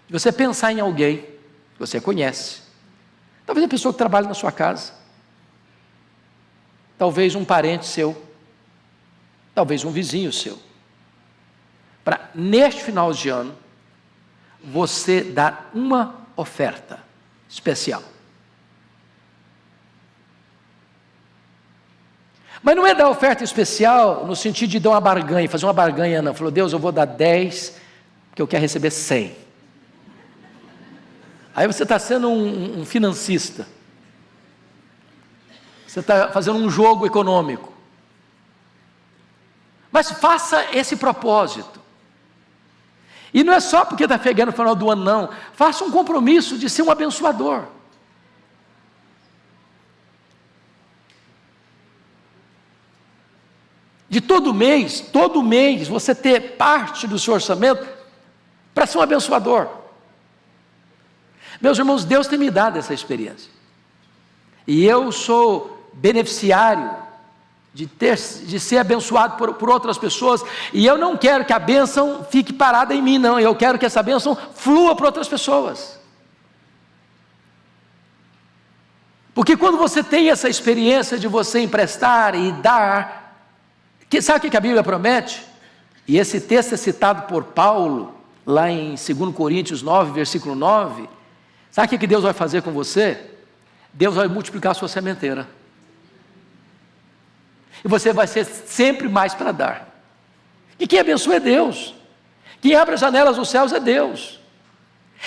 de você pensar em alguém que você conhece, talvez a pessoa que trabalha na sua casa, talvez um parente seu, talvez um vizinho seu, para neste final de ano, você dar uma oferta especial. Mas não é dar oferta especial no sentido de dar uma barganha, fazer uma barganha não. Falou, Deus, eu vou dar 10, porque eu quero receber 100. Aí você está sendo um financista. Você está fazendo um jogo econômico. Mas faça esse propósito. E não é só porque está chegando no final do ano, não. Faça um compromisso de ser um abençoador. De todo mês, você ter parte do seu orçamento para ser um abençoador. Meus irmãos, Deus tem me dado essa experiência. E eu sou beneficiário de ser abençoado por outras pessoas. E eu não quero que a bênção fique parada em mim, não. Eu quero que essa bênção flua para outras pessoas. Porque quando você tem essa experiência de você emprestar e dar, sabe o que a Bíblia promete? E esse texto é citado por Paulo, lá em 2 Coríntios 9, versículo 9. Sabe o que Deus vai fazer com você? Deus vai multiplicar a sua sementeira. E você vai ser sempre mais para dar. E quem abençoa é Deus. Quem abre as janelas dos céus é Deus.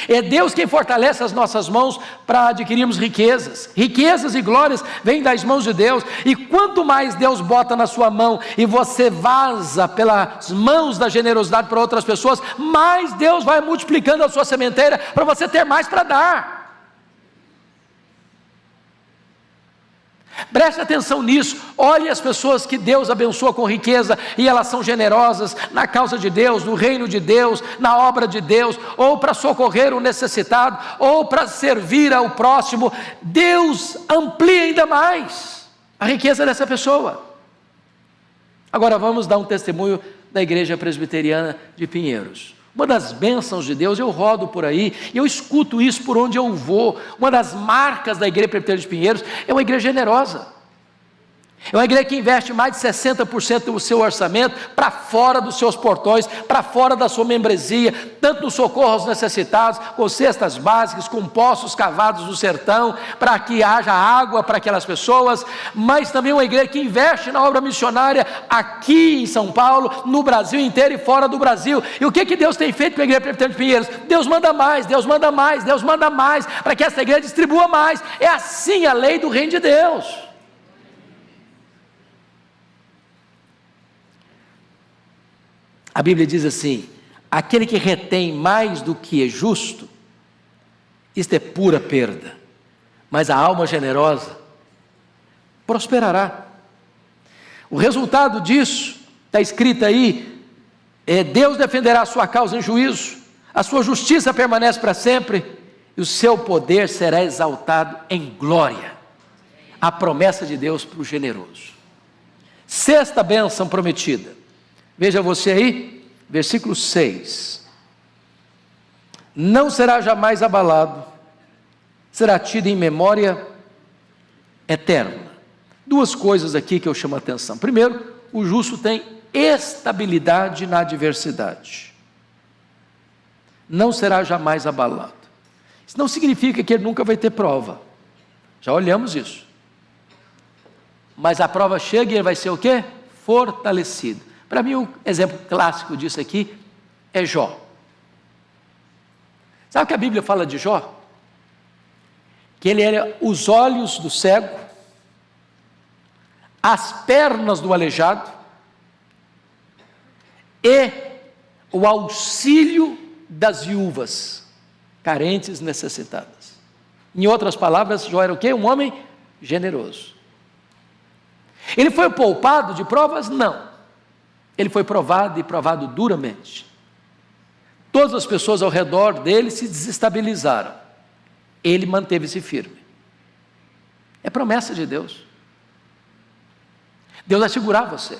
É Deus quem fortalece as nossas mãos para adquirirmos riquezas. Riquezas e glórias vêm das mãos de Deus. E quanto mais Deus bota na sua mão e você vaza pelas mãos da generosidade para outras pessoas, mais Deus vai multiplicando a sua sementeira para você ter mais para dar. Preste atenção nisso. Olhe as pessoas que Deus abençoa com riqueza e elas são generosas na causa de Deus, no reino de Deus, na obra de Deus, ou para socorrer o necessitado, ou para servir ao próximo. Deus amplia ainda mais a riqueza dessa pessoa. Agora vamos dar um testemunho da Igreja Presbiteriana de Pinheiros. Uma das bênçãos de Deus, eu rodo por aí, e eu escuto isso por onde eu vou. Uma das marcas da Igreja Presbiteriana de Pinheiros é uma igreja generosa. É uma igreja que investe mais de 60% do seu orçamento para fora dos seus portões, para fora da sua membresia, tanto no socorro aos necessitados, com cestas básicas, com poços cavados no sertão, para que haja água para aquelas pessoas, mas também uma igreja que investe na obra missionária aqui em São Paulo, no Brasil inteiro e fora do Brasil. E o que Deus tem feito com a Igreja Presbiteriana de Pinheiros? Deus manda mais, Deus manda mais, Deus manda mais, para que essa igreja distribua mais. É assim a lei do reino de Deus. A Bíblia diz assim: aquele que retém mais do que é justo, isto é pura perda, mas a alma generosa prosperará. O resultado disso, está escrito aí, Deus defenderá a sua causa em juízo, a sua justiça permanece para sempre, e o seu poder será exaltado em glória. A promessa de Deus para o generoso. Sexta bênção prometida. Veja você aí, versículo 6. Não será jamais abalado, será tido em memória eterna. Duas coisas aqui que eu chamo a atenção. Primeiro, o justo tem estabilidade na adversidade. Não será jamais abalado. Isso não significa que ele nunca vai ter prova. Já olhamos isso. Mas a prova chega e ele vai ser o quê? Fortalecido. Para mim, o exemplo clássico disso aqui é Jó. Sabe o que a Bíblia fala de Jó? Que ele era os olhos do cego, as pernas do aleijado e o auxílio das viúvas, carentes, necessitadas. Em outras palavras, Jó era o quê? Um homem generoso. Ele foi poupado de provas? Não. Ele foi provado e provado duramente. Todas as pessoas ao redor dele se desestabilizaram. Ele manteve-se firme. É promessa de Deus. Deus vai segurar você.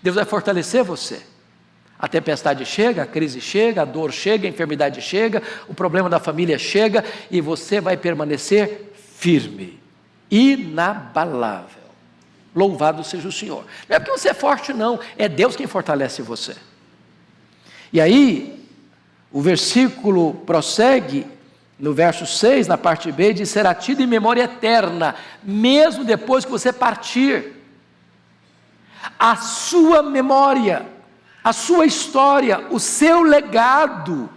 Deus vai fortalecer você. A tempestade chega, a crise chega, a dor chega, a enfermidade chega, o problema da família chega e você vai permanecer firme, inabalável. Louvado seja o Senhor. Não é porque você é forte não, é Deus quem fortalece você. E aí, o versículo prossegue, no verso 6, na parte B, diz: será tido em memória eterna, mesmo depois que você partir. A sua memória, a sua história, o seu legado,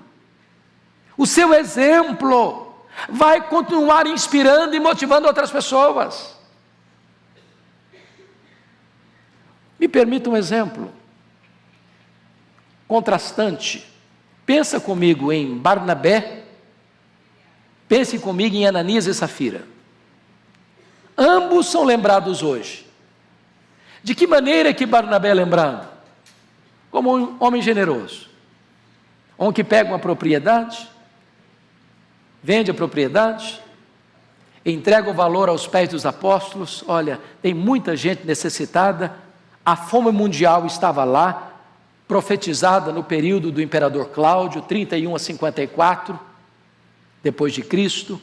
o seu exemplo, vai continuar inspirando e motivando outras pessoas. Me permita um exemplo contrastante. Pensa comigo em Barnabé, pense comigo em Ananias e Safira. Ambos são lembrados hoje. De que maneira que Barnabé é lembrado? Como um homem generoso, um que pega uma propriedade, vende a propriedade, entrega o valor aos pés dos apóstolos. Olha, tem muita gente necessitada, a fome mundial estava lá, profetizada no período do imperador Cláudio, 31 a 54, depois de Cristo,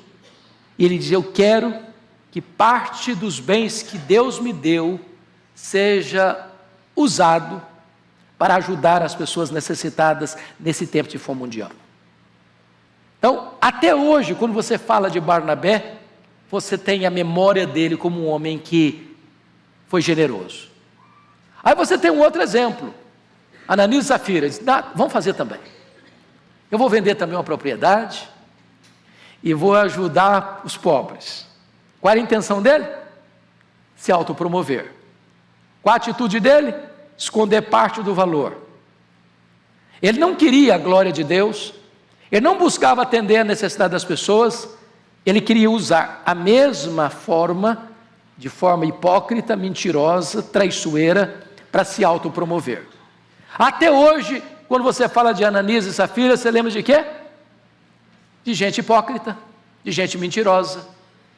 e ele diz: eu quero que parte dos bens que Deus me deu seja usado para ajudar as pessoas necessitadas nesse tempo de fome mundial. Então, até hoje, quando você fala de Barnabé, você tem a memória dele como um homem que foi generoso. Aí você tem um outro exemplo, Ananias e Safira, diz: vamos fazer também. Eu vou vender também uma propriedade e vou ajudar os pobres. Qual era a intenção dele? Se autopromover. Qual a atitude dele? Esconder parte do valor. Ele não queria a glória de Deus, ele não buscava atender a necessidade das pessoas, ele queria usar a mesma forma, de forma hipócrita, mentirosa, traiçoeira, para se autopromover. Até hoje, quando você fala de Ananias e Safira, você lembra de quê? De gente hipócrita, de gente mentirosa,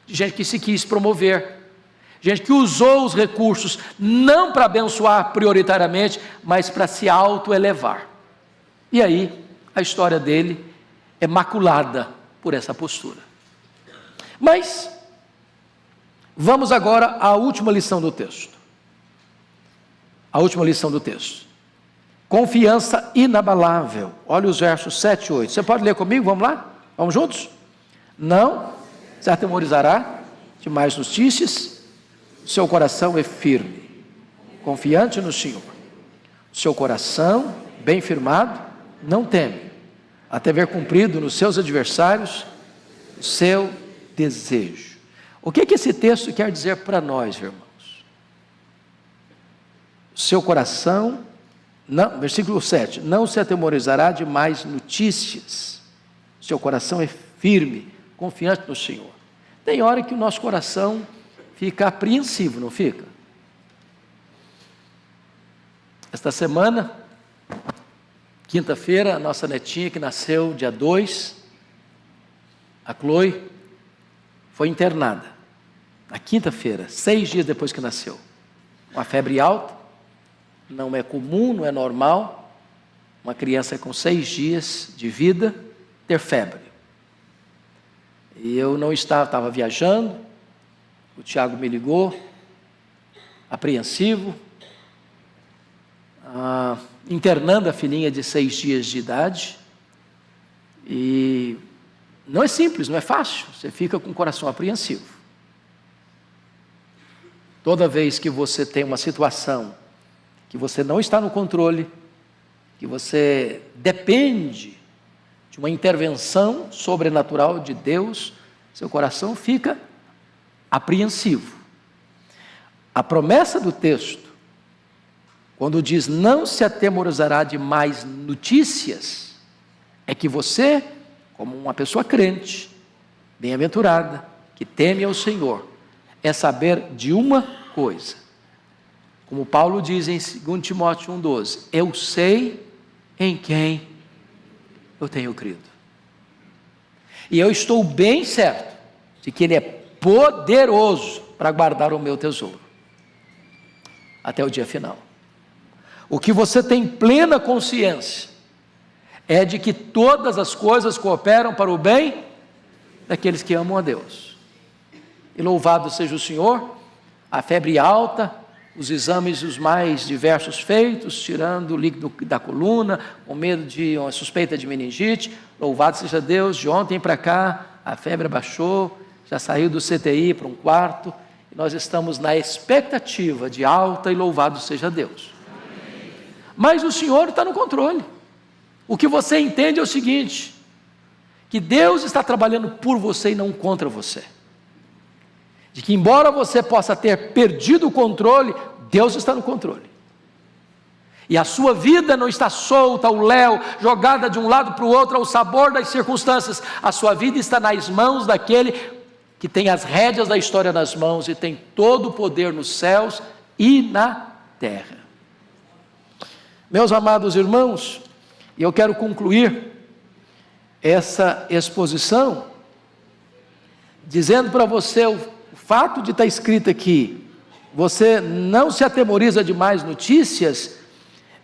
de gente que se quis promover, gente que usou os recursos não para abençoar prioritariamente, mas para se autoelevar. E aí, a história dele é maculada por essa postura. Mas, Vamos agora à última lição do texto. A última lição do texto. Confiança inabalável. Olha os versos 7 e 8. Você pode ler comigo? Vamos lá? Vamos juntos? Não se atemorizará de más notícias. O seu coração é firme, confiante no Senhor. O seu coração, bem firmado, não teme, até ver cumprido nos seus adversários o seu desejo. O que esse texto quer dizer para nós, irmãos? O seu coração, não, versículo 7, não se atemorizará de más notícias. O seu coração é firme, confiante no Senhor. Tem hora que o nosso coração fica apreensivo, não fica? Esta semana, quinta-feira, a nossa netinha que nasceu dia 2, a Chloe, foi internada. Na quinta-feira, 6 dias depois que nasceu. Uma febre alta, não é comum, não é normal, uma criança com 6 dias de vida ter febre. E eu não estava viajando, o Tiago me ligou, apreensivo, internando a filhinha de 6 dias de idade, e não é simples, não é fácil, você fica com o coração apreensivo. Toda vez que você tem uma situação que você não está no controle, que você depende de uma intervenção sobrenatural de Deus, seu coração fica apreensivo. A promessa do texto, quando diz não se atemorizará de mais notícias, é que você, como uma pessoa crente, bem-aventurada, que teme ao Senhor, é saber de uma coisa. Como Paulo diz em 2 Timóteo 1,12, eu sei em quem eu tenho crido. E eu estou bem certo de que Ele é poderoso para guardar o meu tesouro até o dia final. O que você tem plena consciência é de que todas as coisas cooperam para o bem daqueles que amam a Deus. E louvado seja o Senhor, a febre alta, os exames os mais diversos feitos, tirando o líquido da coluna, com medo de uma suspeita de meningite, louvado seja Deus, de ontem para cá, a febre abaixou, já saiu do CTI para um quarto, e nós estamos na expectativa de alta e louvado seja Deus. Amém. Mas o Senhor está no controle. O que você entende é o seguinte, que Deus está trabalhando por você e não contra você. De que embora você possa ter perdido o controle, Deus está no controle. E a sua vida não está solta ao léu, jogada de um lado para o outro, ao sabor das circunstâncias. A sua vida está nas mãos daquele que tem as rédeas da história nas mãos e tem todo o poder nos céus e na terra. Meus amados irmãos, e eu quero concluir essa exposição dizendo para você o fato de estar escrito aqui, você não se atemoriza de mais notícias,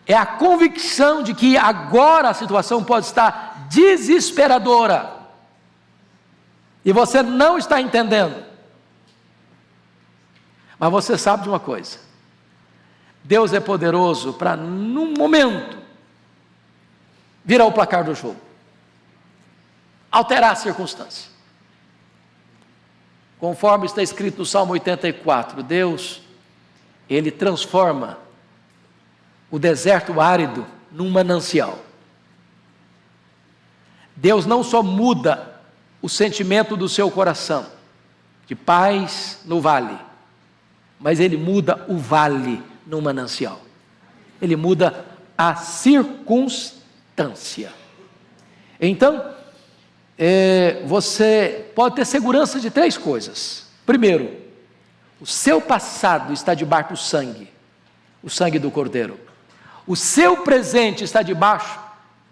é a convicção de que agora a situação pode estar desesperadora, e você não está entendendo, mas você sabe de uma coisa, Deus é poderoso para num momento, virar o placar do jogo, alterar a circunstância. Conforme está escrito no Salmo 84, Deus, Ele transforma o deserto árido num manancial. Deus não só muda o sentimento do seu coração, de paz no vale, mas Ele muda o vale num manancial. Ele muda a circunstância. Então, você pode ter segurança de 3 coisas. Primeiro, o seu passado está debaixo do sangue, o sangue do Cordeiro. O seu presente está debaixo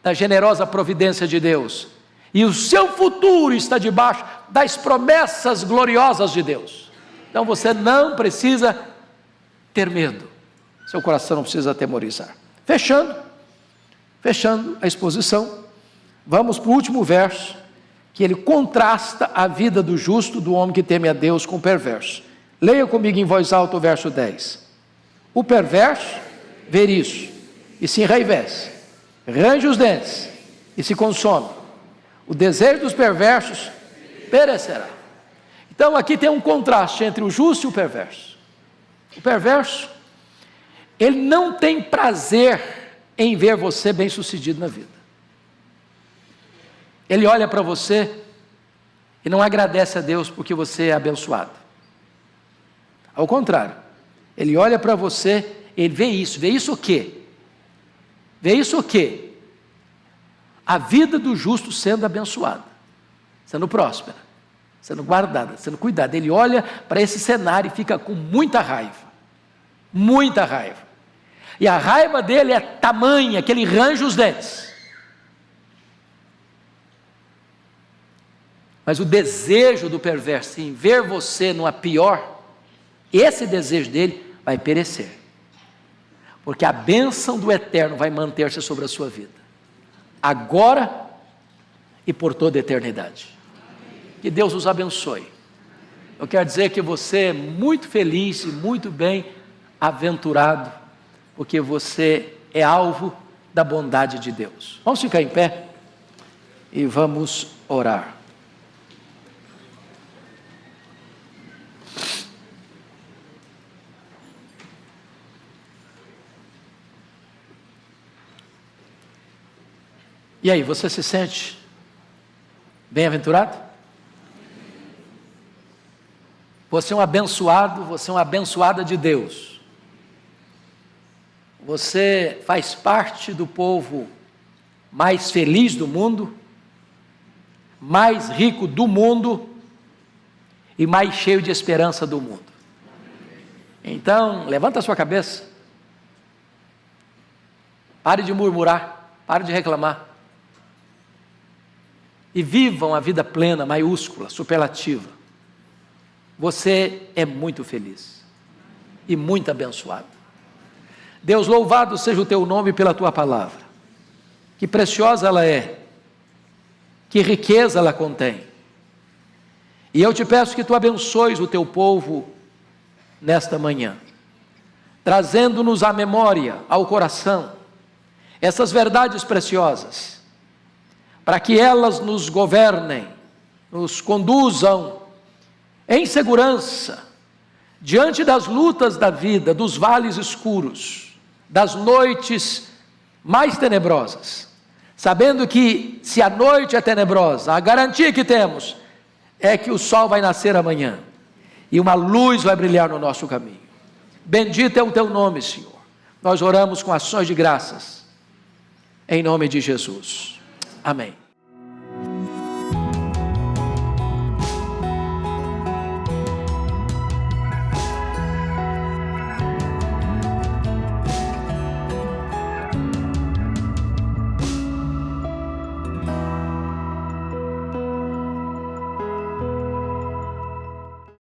da generosa providência de Deus. E o seu futuro está debaixo das promessas gloriosas de Deus. Então você não precisa ter medo. Seu coração não precisa atemorizar. Fechando a exposição, vamos para o último verso, que ele contrasta a vida do justo, do homem que teme a Deus, com o perverso. Leia comigo em voz alta o verso 10. O perverso vê isso e se enraivece, range os dentes e se consome. O desejo dos perversos perecerá. Então aqui tem um contraste entre o justo e o perverso. O perverso, ele não tem prazer em ver você bem-sucedido na vida. Ele olha para você e não agradece a Deus porque você é abençoado. Ao contrário, ele olha para você, ele vê isso o quê? Vê isso o quê? A vida do justo sendo abençoada, sendo próspera, sendo guardada, sendo cuidada. Ele olha para esse cenário e fica com muita raiva. Muita raiva. E a raiva dele é tamanha que ele range os dentes. Mas o desejo do perverso em ver você numa pior, esse desejo dele vai perecer. Porque a bênção do eterno vai manter-se sobre a sua vida. Agora e por toda a eternidade. Que Deus os abençoe. Eu quero dizer que você é muito feliz e muito bem-aventurado, porque você é alvo da bondade de Deus. Vamos ficar em pé e vamos orar. E aí, você se sente bem-aventurado? Você é um abençoado, você é uma abençoada de Deus. Você faz parte do povo mais feliz do mundo, mais rico do mundo e mais cheio de esperança do mundo. Então, levanta a sua cabeça. Pare de murmurar, pare de reclamar. E vivam a vida plena, maiúscula, superlativa. Você é muito feliz e muito abençoado. Deus, louvado seja o teu nome pela tua palavra. Que preciosa ela é, que riqueza ela contém. E eu te peço que tu abençoes o teu povo nesta manhã, trazendo-nos à memória, ao coração, essas verdades preciosas, para que elas nos governem, nos conduzam em segurança, diante das lutas da vida, dos vales escuros, das noites mais tenebrosas, sabendo que se a noite é tenebrosa, a garantia que temos é que o sol vai nascer amanhã, e uma luz vai brilhar no nosso caminho. Bendito é o teu nome, Senhor. Nós oramos com ações de graças, em nome de Jesus. Amém.